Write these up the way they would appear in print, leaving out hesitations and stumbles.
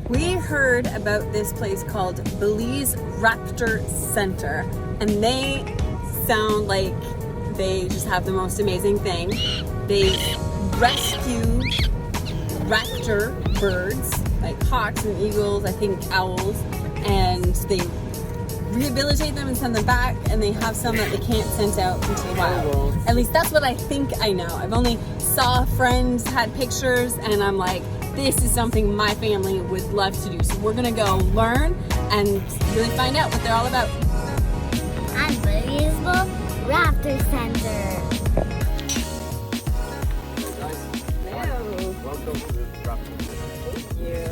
We heard about this place called Belize Raptor Center, and they sound like they just have the most amazing thing. They rescue raptor birds, like hawks and eagles, I think owls, and they rehabilitate them and send them back, and they have some that they can't send out into the wild. At least that's what I think I know. I've only saw friends had pictures, and I'm like, this is something my family would love to do. So we're gonna go learn and really find out what they're all about. UnBelizeable Raptor Center. Hello. Welcome to the Raptor Center. Thank you.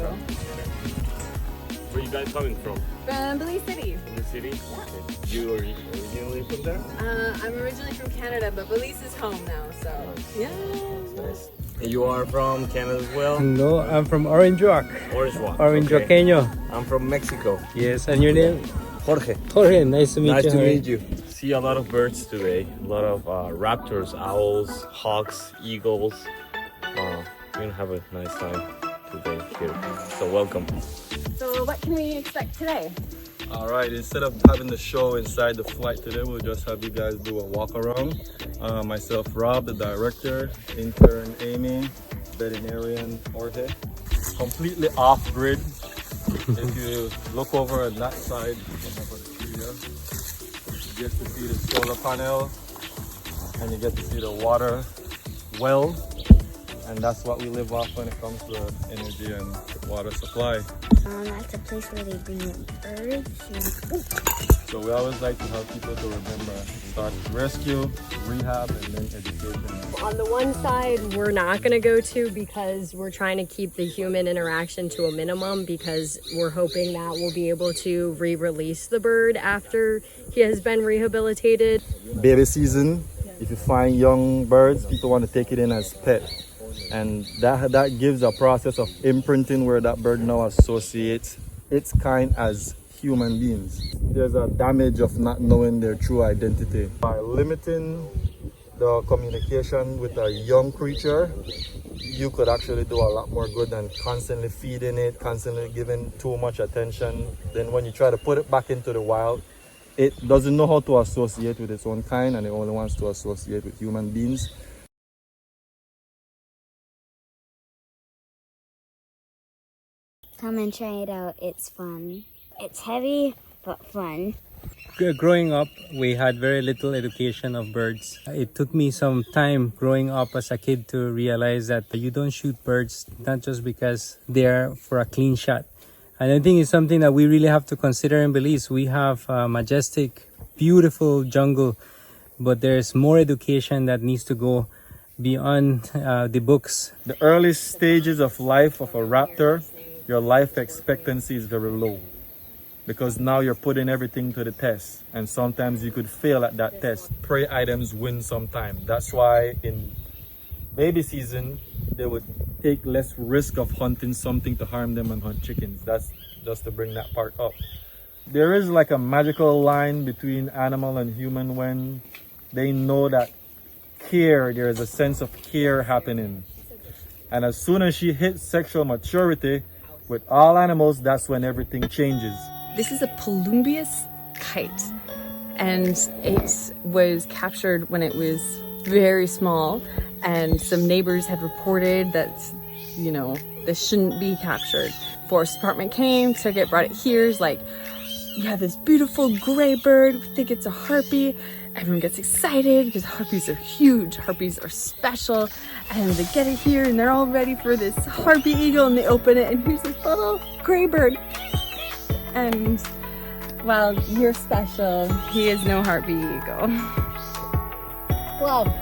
Where you guys coming from? From Belize City. From the city? Okay. You are originally from there? I'm originally from Canada, but Belize is home now, so yeah. Nice. And you are from Canada as well? No, I'm from Orange Rock. Orange Rock. Orange okay. Rockeño. I'm from Mexico. Yes, and your name? Jorge. Jorge, nice to meet Nice you. to Jorge. meet you. See a lot of birds today. A lot of raptors, owls, hawks, eagles. We're gonna have a nice time today here. So welcome. So what can we expect today? All right, instead of having the show inside the flight today, we'll just have you guys do a walk around. Myself, Rob, the director, intern, Amy, veterinarian, Jorge. Completely off grid. If you look over on that side, you get to see the solar panel and you get to see the water well. And that's what we live off when it comes to energy and water supply. That's a place where they bring in birds. So we always like to help people to remember, start rescue, rehab, and then education. On the one side, we're not going to go to because we're trying to keep the human interaction to a minimum, because we're hoping that we'll be able to re-release the bird after he has been rehabilitated. Baby season, if you find young birds, people want to take it in as pet. And that gives a process of imprinting where that bird now associates its kind as human beings. There's a damage of not knowing their true identity. By limiting the communication with a young creature, you could actually do a lot more good than constantly feeding it, constantly giving too much attention. Then when you try to put it back into the wild, it doesn't know how to associate with its own kind, and it only wants to associate with human beings. Come and try it out. It's fun. It's heavy, but fun. Growing up, we had very little education of birds. It took me some time growing up as a kid to realize that you don't shoot birds not just because they're for a clean shot. And I think it's something that we really have to consider in Belize. We have a majestic, beautiful jungle, but there's more education that needs to go beyond the books. The early stages of life of a raptor, your life expectancy is very low, because now you're putting everything to the test, and sometimes you could fail at that test. Prey items win sometimes. That's why in baby season they would take less risk of hunting something to harm them and hunt chickens. That's just to bring that part up. There is like a magical line between animal and human when they know that care, there is a sense of care happening. And as soon as she hits sexual maturity, with all animals, that's when everything changes. This is a Pollumbious Kite, and it was captured when it was very small, and some neighbors had reported that, you know, this shouldn't be captured. Forest department came, took it, brought it here. It's like, you have this beautiful gray bird, we think it's a harpy. Everyone gets excited because harpies are huge, harpies are special, and they get it here and they're all ready for this harpy eagle, and they open it and here's this little gray bird. And while you're special, he is no harpy eagle. Whoa.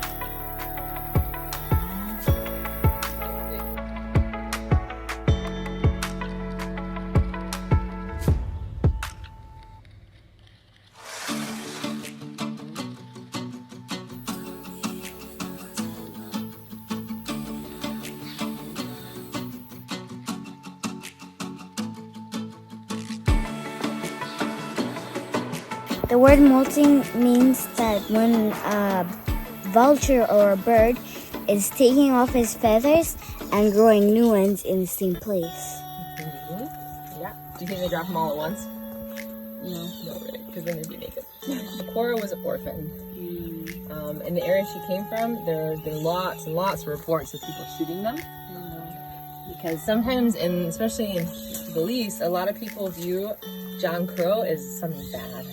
The word molting means that when a vulture or a bird is taking off his feathers and growing new ones in the same place. Yeah. Do you think they drop them all at once? No. No, right? Because then they'd be naked. Cora was an orphan. In the area she came from, there have been lots and lots of reports of people shooting them. Because sometimes, especially in Belize, a lot of people view John Crow as something bad.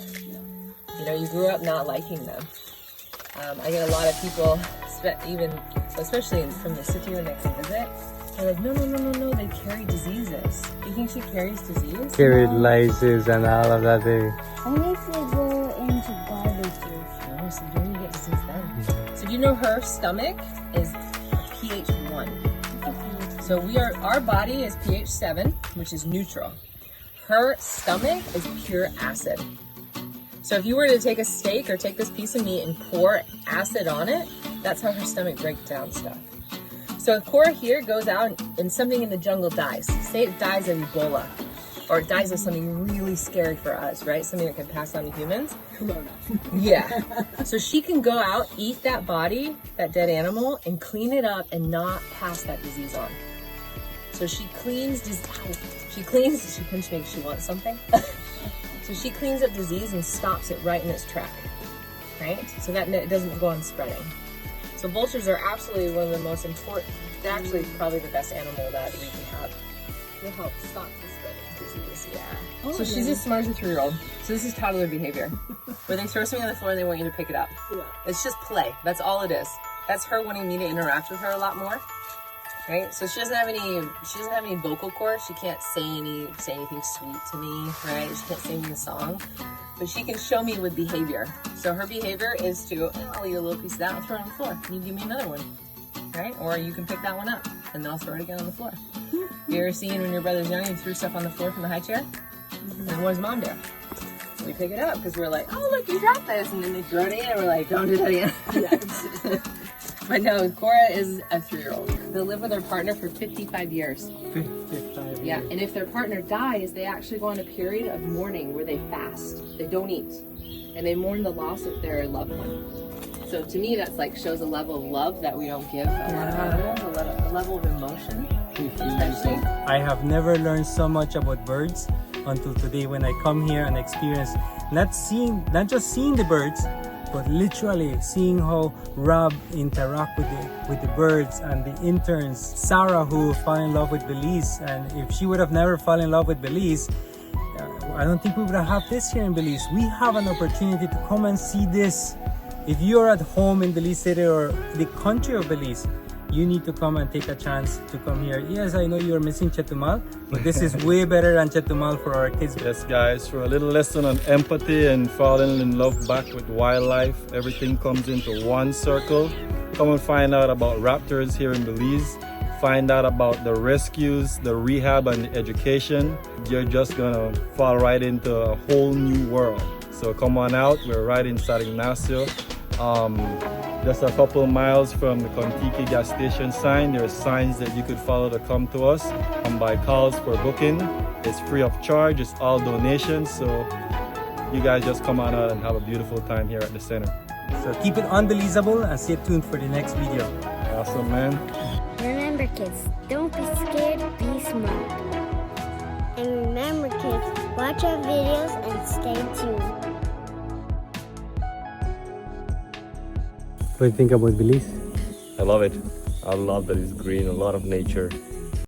You know, you grew up not liking them. I get a lot of people, especially from the city when they come visit, they're like, no, they carry diseases. Do you think she carries disease? Carried lysis and all of that. Only if they go into garbages. No, so you don't even get disease then. So do you know her stomach is pH 1? So our body is pH 7, which is neutral. Her stomach is pure acid. So if you were to take a steak or take this piece of meat and pour acid on it, that's how her stomach breaks down stuff. So if Cora here goes out and something in the jungle dies, say it dies of Ebola, or it dies of something really scary for us, right? Something that can pass on to humans. Yeah. So she can go out, eat that body, that dead animal, and clean it up and not pass that disease on. So she cleans, she punched me because she wants something. So she cleans up disease and stops it right in its track, right? So that it doesn't go on spreading. So vultures are absolutely one of the most important, they're actually probably the best animal that we can have. They help stop the spread of disease, yeah. So she's as smart as a 3-year-old. So this is toddler behavior. Where they throw something on the floor and they want you to pick it up. Yeah. It's just play, that's all it is. That's her wanting me to interact with her a lot more. Right, so she doesn't have any vocal cords. She can't say anything sweet to me, right? She can't sing me a song, but she can show me with behavior. So her behavior is to, I'll eat a little piece of that and throw it on the floor. Can you give me another one, right? Or you can pick that one up and they'll throw it again on the floor. You ever seen when your brother's young, you threw stuff on the floor from the high chair? And what does mom do? We pick it up because we're like, oh look, you dropped this, and then they throw it in, and we're like, don't do that again. But no, Cora is a 3-year-old. They'll live with their partner for 55 years. 55 Yeah, and if their partner dies, they actually go on a period of mourning where they fast. They don't eat. And they mourn the loss of their loved one. So to me, that's like shows a level of love that we don't give a lot of animals, a level of emotion, especially. I have never learned so much about birds until today when I come here and experience not just seeing the birds, but literally seeing how Rob interact with the birds and the interns. Sarah, who fell in love with Belize, and if she would have never fallen in love with Belize, I don't think we would have this here in Belize. We have an opportunity to come and see this. If you're at home in Belize City or the country of Belize, you need to come and take a chance to come here. Yes, I know you're missing Chetumal, but this is way better than Chetumal for our kids. Yes, guys, for a little lesson on empathy and falling in love back with wildlife, everything comes into one circle. Come and find out about raptors here in Belize. Find out about the rescues, the rehab, and the education. You're just gonna fall right into a whole new world. So come on out, we're right in San Ignacio. Just a couple miles from the Contiki gas station sign. There are signs that you could follow to come to us. By calls for booking. It's free of charge, it's all donations. So you guys just come on out and have a beautiful time here at the center. So keep it unbelievable and stay tuned for the next video. Awesome, man. Remember, kids, don't be scared, be smart. And remember, kids, watch our videos and stay tuned. What do you think about Belize? I love it. I love that it's green, a lot of nature.